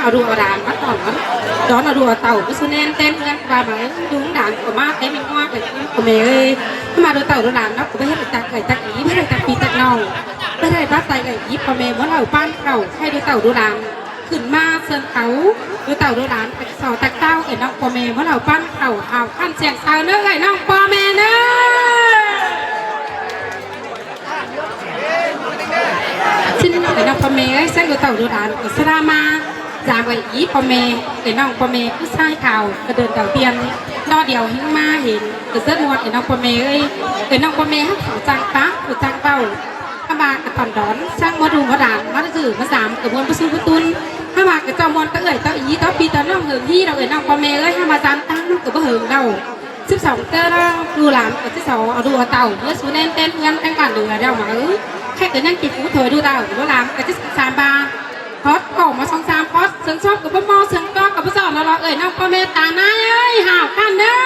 เอาดูเอาด่านมาต่อนมันđónเอาดูเอาเต่าก็ซื้อแน่นเต้นเงินว่ามาดูด่านก็มาเต้นเป็นงอกเลยก็เมย์มาดูเต่าดูด่านเนาะก็ไม่ให้ตักไก่ตักอีไม่ให้ตักปีตักนองไม่ได้บ้าใจไก่ยิบก็เมย์ว่าเราปั้นเต่าให้ดูเต่าดูด่านขึ้นมาเชิญเขาดูเต่าดูด่านไปสอตักเต้าไอ้น้องก็เมย์ว่าเราปั้นเต่าเอาขั้นเสียงเต่าเนื้อไอ้น้องก็เมย์เนื้อชิ้นไอ้น้องก็เมย์ใส่ดูเต่าดูด่านก็สรามาจางไว้ยีพ่อแม่ไอ้น้องพ่อแม่ผู้ชายข่าวกระเดินเต่าเตียนนอเดียวหิ้งมาเห็นกระเซิร์นวดไอ้น้องพ่อแม่ไอ้น้องพ่อแม่ให้เขาจางปะหรือจางเป้าถ้ามากระตอนดอนช่างมาดูมาด่านมาสื่อมาสามกระบวนประสูประตุนถ้ามากระจอมอนก็เอ่ยเต่าอีเต่าปีเต่าน้องเหิงที่เราไอ้น้องพ่อแม่ถ้ามาจานตั้งลูกกระเบื้องเรา12เตอร์เราดูหลานกับที่2เอาดูเต่าเมื่อสูนเต้นเงินตั้งการเหลือเดียวมาแค่เกิดนั่งกินผู้เถยดูเต่าดูหลานกับที่3 บาพอดออกมา2-3พอดเสียงชอบกับพ่อมอเสียงก้อกับพ่อสอนเราเอ่ยน้องพ่อแม่ตาหน้าเอ้ยห่าวกันเด้อ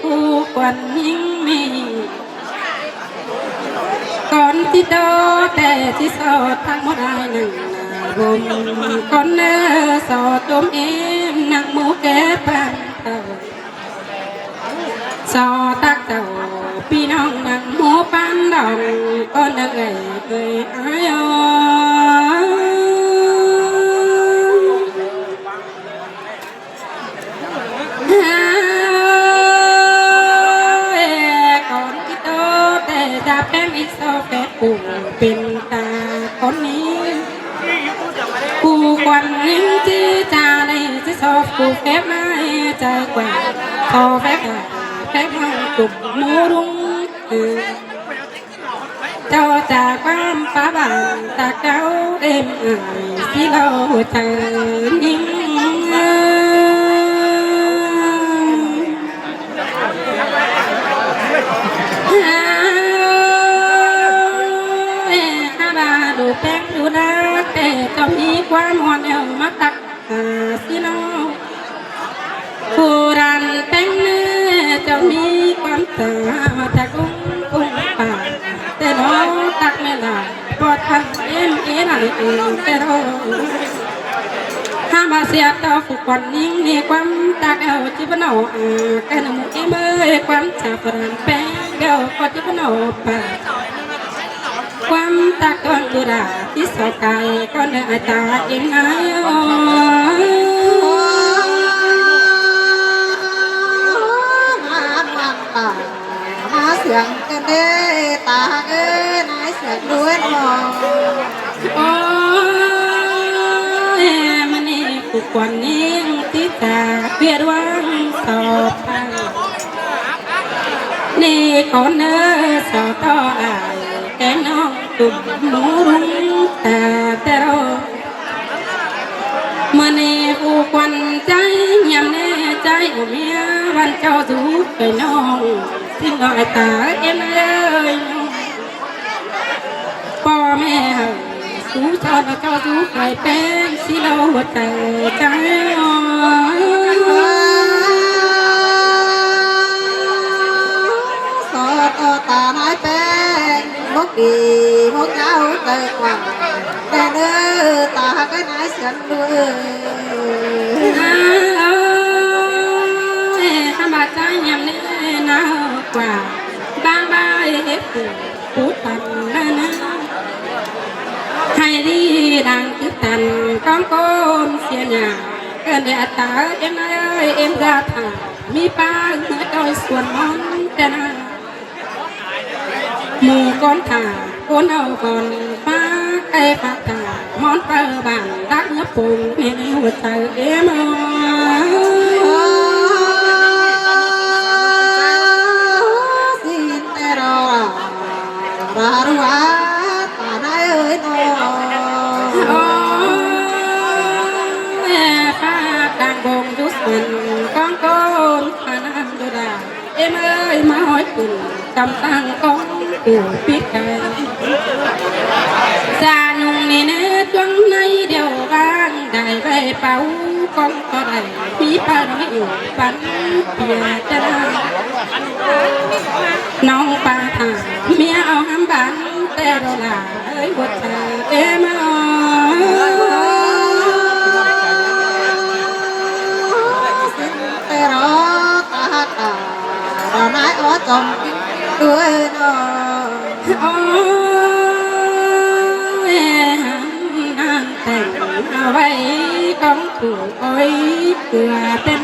ผู้ควันยิ่งมีก่อนที่โตแต่ที่สอดทางมดายหนึ่งรวมก่อนเนื้อสอดจมเอ็มนังหมูแก่ปันเต่าสอตักเต่าพี่น้องนังหมูปันดองก่อนเนื้อเอ่ยอายจะเป็นอีกโซเฟตผู้เป็นตาคนนี้ผู้ควันนิ่งที่จาในที่โซผู้เฟตไม่ใจแกว่งโซเฟตแฟตห้องตุ่มมูรุ่งเจ้าจากความป้าบังตาเก้าเอ็มที่เราเธอนิ่งดูแป้งดูดาแต่จะมีความอ่อนแอมาตักสิน้องผู้รันแป้งเนื้อจะมีความตามาจากกุ้งป่าแต่น้องตักไม่ได้ปอดทันเอ็มอะไรแต่เราถ้ามาเสียต่อฝึกวันยิ่งมีความตักเอาจิบหนอแค่หนุ่มเอ็มความจับรันแป้งเดียวพอจิบหนอป่าความตะกอนดูดาที่สกายก็เนื้อตาเองไงมาเสียงกันเด้ตาเอ้ยนายเสียงด้วยหนอโอ้ยมันนี่ผู้ควันนิ่งที่ตาเวียดวังสอบพังนี่ก่อนเนื้อสอบต่ออายแกน้องตุ่มหมูรุ่งแต่เราเมื่อนี้ผู้ควันใจยำแน่ใจเมียวันเจ้าสูบไปน้องที่น้อยตาเอ็นเอ้ยพ่อแม่สูบชอนเจ้าสูบไปเป็นสิเราหัวใจใจสอต่อตาไม้แป้งมกดีมกเงาเตยกว่าแต่เนื้อตาก็นายเสียงด้วยถ้ามาใจยำนี่น่ากว่าบางใบผู้ตันนะให้ดีดังคือตันก้องโกนเสียหน้าเกินเดือดตาเอ็มเอ้ยเอ็มจะถ่ามีป้าเนื้อดอยส่วนมอนแต่นะหมู่ก้อนถ่าก้นเอาก่อนป้าไก่ปากถ่ามอนเปิดบานรักเนื้อปุ่งในหัวใจเอ็มสิแต่รอรารัวตาไนเอ้ยนอป้าดังบงยุสันก้องก้นพานันดูดาเอ็มเอ้ยมาหอยปุ่นกำตั้งก้องกูปิดใจจานุ่ม เป่าcon có đầy bí ba nó yêu bắn bìa chân nong ba thả mía ao hám bán tè đồ là ơi bột trà em tè đó ta ta đó nãy ở trong đuôi nó thành vậy con thủ ôi cửa tên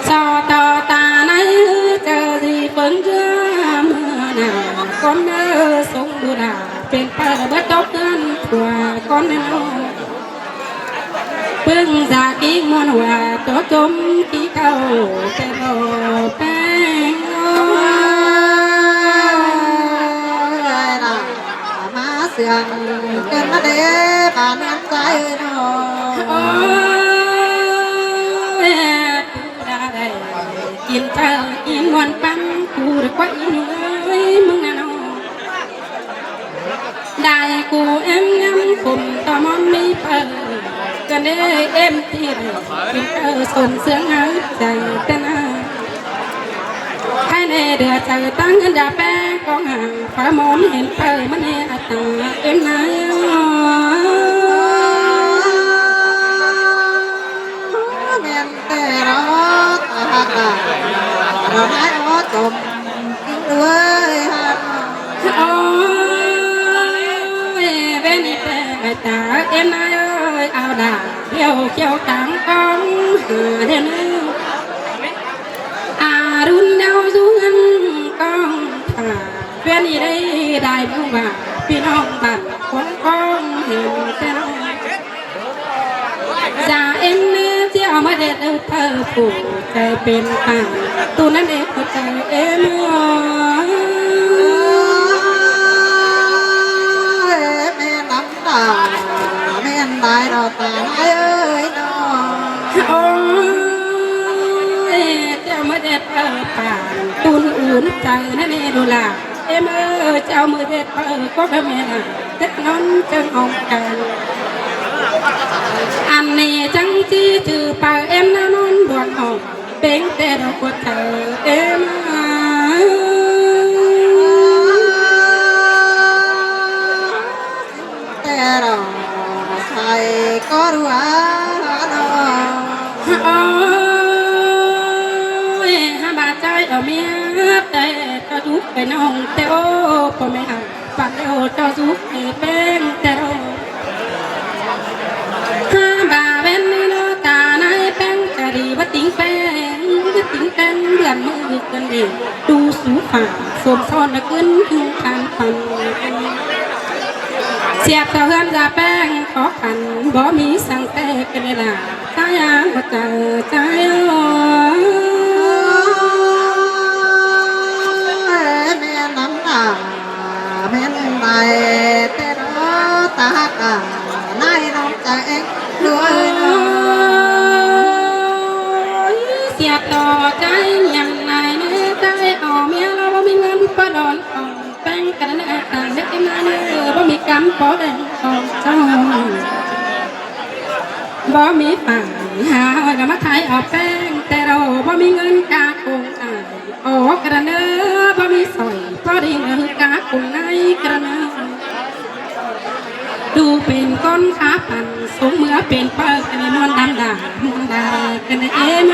cho tao ta nấy chờ gì vẫn chưa mưa nào con nỡ sống đua đà bên ta bớt tóc thân của con nên bưng ra ký muôn hòa tổ chôm ký cầu tên đồ bang má sườn trên nó để bàn ăn trái nóกินเจอกินวันปังกูได้กว่าอีน้อยมึงน่ะน้องได้กูเอ็มย้ำคุมต่อมอนไม่เปิดกันได้เอ็มที่ได้กินเจอส่วนเสียงหายใจแต่น่าให้ในเดือดใจตั้งเงินดาแป้งกองห่างฟ้ามองเห็นเปิดมันเห็นอัตตาเอ็มนายเมียนแต่รอตาตาเราได้รอจมกินด้วยฮะโอ้ยเว้นแต่ตาเอ็มนายเอ้ยเอาด่าเที่ยวเที่ยวต่างกองหาเด่นรุ่นเดาสูงอันกองถ่าเพื่อนอีได้บ้างว่าพี่น้องบ้านคนกองเห็นแต่น้องจ่าเอ็มเนื้อเจ้ามาเด็ดเธอผู้ใจเป็นป่าตัวนั้นเองใจเอ็มแม่น้ำตาแม่นได้เราตาเอ้ยน้องโอ้ยเจ้ามาเด็ดป่าตุนอุ่นใจนั่นเองดูล่ะเอ็มเจ้ามือเด็ดก็แบบแม่เด็ดน้องจังองกันอันนี้จังจีจือปากเอ็มน้านอนบวนหอมเป็นแต่ดอกกวดเธอเอ็มแต่เราใส่ก็รู้ว่าน้องโอ้ยหาบาใจเอาเมียแต่เจ้าจุกไปน้องแต่โอ้พ่อแม่หักปัดโอ้เจ้าจุกให้เป็นแต่โอ้บาเว้นนี่น้อตาในแป้งจะดีว่าติ้งแป้งว่าติ้งแป้งเดือนมือกันเองดูสูฝ่าสวมซ้อนขึ้นถึงการฟันเสียบตะเฮือนจะแป้งขอขันบ่มีสั่งแต่กันเลยล่ะตายางว่าเจอใจแม่น้ำตาแม่นไปแต่รอตากานายน้องใจเองด้วยน้องเสียบต่อใจยังไงเนื้อใจเอาเมียเราบ่มีเงินปะดอนของแป้งกันนะต่างเด็กมาเนื้อบ่มีกำปอแดงของเจ้าบ่มีป่าหาไว้กับมาไทยเอาแป้งแต่เราบ่มีเงินกาคงอายออกกระเนื้อบ่มีสอยพอดีเงินกาคงในกระเนื้อดูเป็นก้นขาปั่นสูงเมื่อเป็นเปิกกันนอนดำด่างมันด่ากันเอ็ม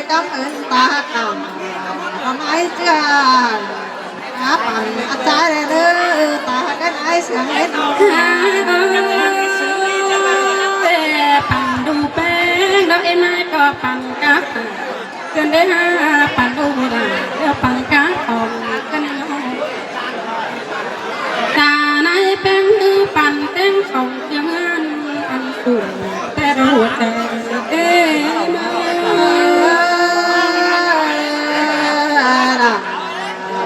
กำเอินตาตาทำไมเจ้าหาปั่นอาจารย์เลยตากันไอ้เสียงเล็กน้อยปั่นดูแป้งแล้วเอ็มนายก็ปั่นกาเกินได้หาปั่นดูด่าแล้วปั่นกาของกันตาในแป้งปั่นเต้งของเสียงเงินอันสูงแต่หัวใจเอ็ม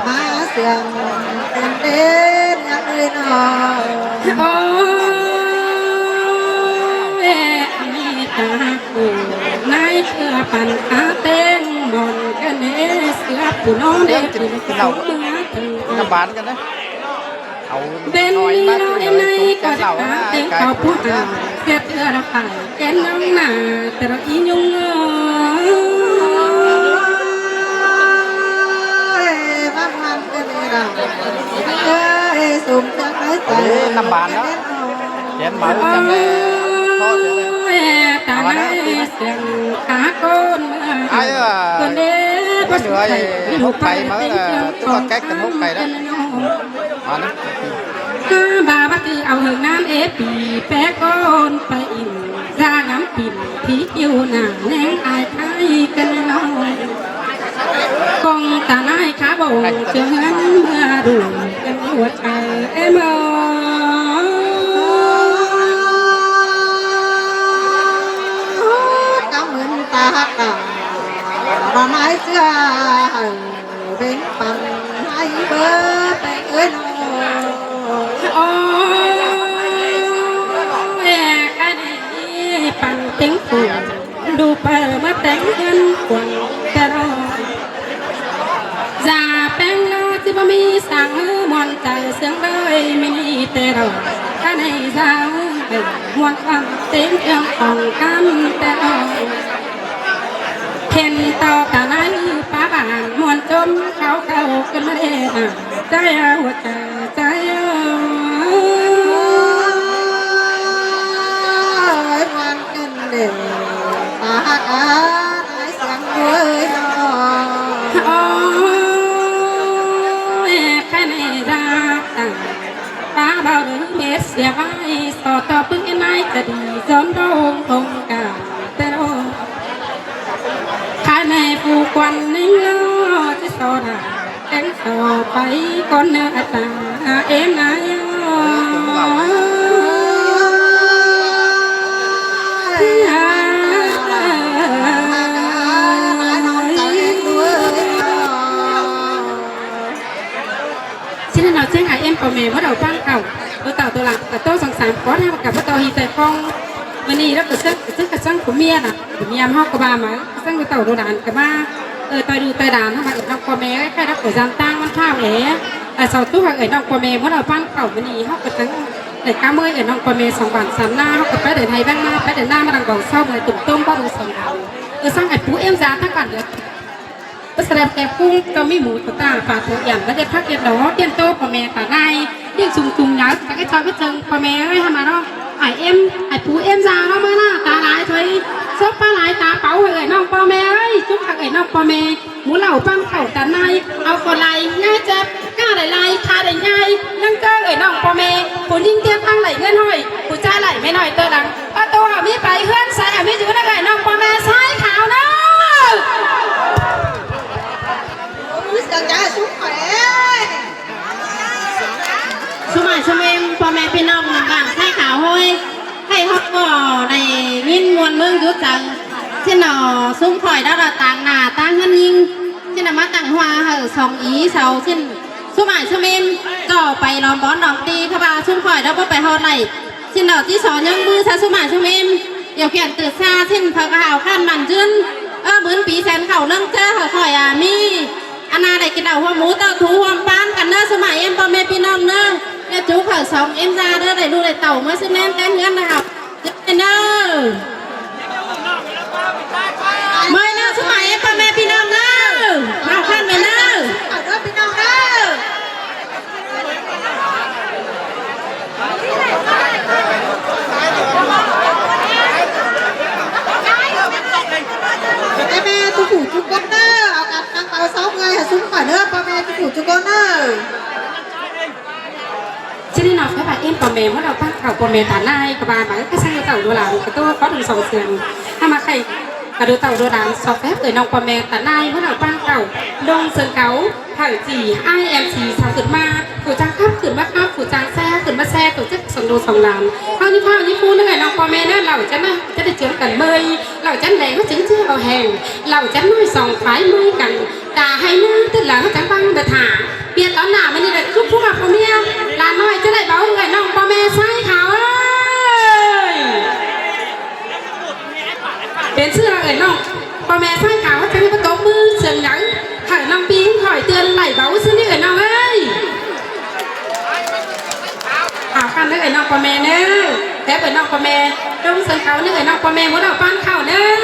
มาเสียงเป็นเด่นยังเลยน้องโอ้ยมีตาคูนายเชื่อปั่นขาเต้งบนกันเสือผู้น้องเด็กผู้น้องเมืองน้ำบานกันนะ เอา เป็น น้อย นี่ มา เรา เล เอ็น ย ใน ตุ๊ก ก็ เห จะ ล่า หา นะ เต็ง กา เขา ย พูดเสียเตือเราไปแกนน้องหนาแต่เราอียุ่งมันเป็นเราสมจังไรใจ น้ำบานเนาะเขียนมาจังเลยพ่อเสียเลย ตาไหนเสียงขาก้นเมื่อ ai à คนเด้ có người hút cày mới là tức là cách cần hút cày đó mà nó ข้าบาบัคือเอาเหิงน้ำเอปีแปะก้อนไปอินร่างน้ำปิ่นที่อยู่หน้าแนงอายไทยกันน้อยกองตาหน้าขาบ่งเชื่อเงินเมื่อดูกันหัวใจเมื่อ cảm ơn ta cả mà mãi chưa bên bằng hai bờ tay ơi nó โอ้ยกันนี่ปังเต็งฝุ่นดูเปิดมาแต่งเงินกวางแต่รอจ่าแป้งโลที่บ่มีสั่งมวนใจเสียงเลยไม่มีแต่รอกันให้สาวเป็นมวนฟังเต็งเรื่องของกันแต่รอเห็นต่อกันนั้นป้าบ้านมวนจมเขากันไม่ได้ใจหัวใจใจ ngoan kinh để ta cả nói sang với nó โอ้ยแค่ในรักต่างป้าเบาหรือเม็ดเสียไว้สอดต่อพึ่งไอ้ไม้จะดีจนโดงคงกาแต่โดข้าในผูกวันนิ่งล้อจะสอดแข่งต่อไปก่อนเนื้อตาเอ็มนาย cho nên là trên ngày em có mẹ bắt đầu tăng cầu tôi tạo tôi làm cả tôi sẵn sàng có theo cả bắt đầu hi tại phong mình đi đó cái sức cái sang của mía nè của mía em học của bà mà sang cái tàu đồ đàn cả ba tayดูtay đàn mà ở của mẹ cái đó của giang tăngมันข้าวแหล่sauตู้ở trong của mẹ bắt đầu tăng cầu mình đi học cáiทั้งđể cá mươi ở trong của mẹ sòng bản sắm na học cái để thầy băng na để na mà đằng đầu sau rồi tụm tôm bao đồ sòng sang cái phú em giáทั้งbản được แสดงแกกุ้งก็มีหมูตัวตาปลาตัวอย่างแล้วจะพักเย็นดอกเตียนโตพ่อแม่ตาในเลี้ยงจุงยักษ์แต่ก็ชอบก็เจิงพ่อแม่ให้ทำมาเนาะไอเอ็มไอปูเอ็มซาเนาะมาหน้าตาลายถอยซบปลาไหลตาเป๋าเอ๋ยน้องพ่อแม่เอ้ยจุ๊บผักเอ๋ยน้องพ่อแม่หมูเหล่าปั้งเข่าตาในเอาคนไหลง่ายเจ็บกล้าไหลคาไหลง่ายนั่งเจอเอ๋ยน้องพ่อแม่ผู้ยิ่งเตี้ยตั้งไหลเงินห้อยผู้ชายไหลไม่หน่อยเตอดังประตูหามีไปเฮือนใส่หามีอยู่นั่งเอ๋ยน้องพ่อแม่ซ้ายขาวเนาะ chẳng trả xuống khỏe สมัยชมเอมพ่อแม่พี่น้องบางให้ข่าวห้อยให้ฮอกก่อในยินมวลเมืองยุจังเช่นหนอซุ้มข่อยดาวต่างหน้าต่างเงินยิงเช่นมาต่างหัวเหอสองอีเสาเช่นสมัยชมเอมก็ไปล้อมบอลดอกตีขบาซุ้มข่อยดาวไปฮอดไหลเช่นหนอที่สอนยังมือซาสมัยชมเอมเดี๋ยวเขียนตื่นซาเช่นพอกระหาวขั้นมันจืนเหมือนปีแสนเข่าเรื่องเจ้าข่อยมีอันนาได้กินเอาหัวหมูเต่าถูหัวปานกันเนอสมัยเอ็มพ่อแม่พี่น้องเนอเนี่ยจูข่าวสองเอ็มซาเด้อได้ดูได้เต่ามาซื้อแม่แต้มเงินนะครับเนอไม่เนอสมัยเอ็มพ่อแม่พี่น้องเนอเอาขั้นไปเนอ ở đó bên đâu đó em mẹ tôi phủ chú con đó ở cạnh đang tàu 6 người hả xuống khỏi nữa ba mẹ tôi phủ chú con đó ที่นี่นอกแค่แบบเอ็มปอมเมมว่าเราตั้งเข่าปอมเมฐานนายกระบาลมาก็ใช้เต่าดูหลานกระตัวก็ถึง2เสียงถ้ามาใครกระดูเต่าดูหลานสอบแป๊บเอ่ยน้องปอมเมฐานนายว่าเราตั้งเข่าลงเสือเขาเผ่าจีIMC สาวขึ้นมาผู้จ้างข้ามขึ้นมาข้ามผู้จ้างแซ่ขึ้นมาแซ่ตัวจะสองโดสองหลานเท่านี้พ่อนี่พูดยังไงน้องปอมเมเนี่ยเราจะน่ะจะได้เจอกันเมยเราจะแหลงก็จิ้งเชื่อเอาแหงเราจะน้อยสองฝ่ายมือกันด่าให้หน้าตื่นหลังก็จะบังเดือดหาเปลี่ยนตอนหน้ามันนี่เลยทุกผู้กับพ่อเมียหลานน้อยจะได้เบาเงินน้องพ่อแม่ใช้เขาเอ้ยเป็นเสื้อเอ๋ยน้องพ่อแม่ใช้เขาจะได้ประตูมือเสียงหยังถ่ายน้องปีนคอยเตือนไหลเบาซื้อนี่เอ๋ยน้องเอ้ย หาฟันนึกไอ้น้องพ่อแม่เน้อแพ้เปิดน้องพ่อแม่จงเสนเขานึกไอ้น้องพ่อแม่หัวเราปั้นเข้าเน้อ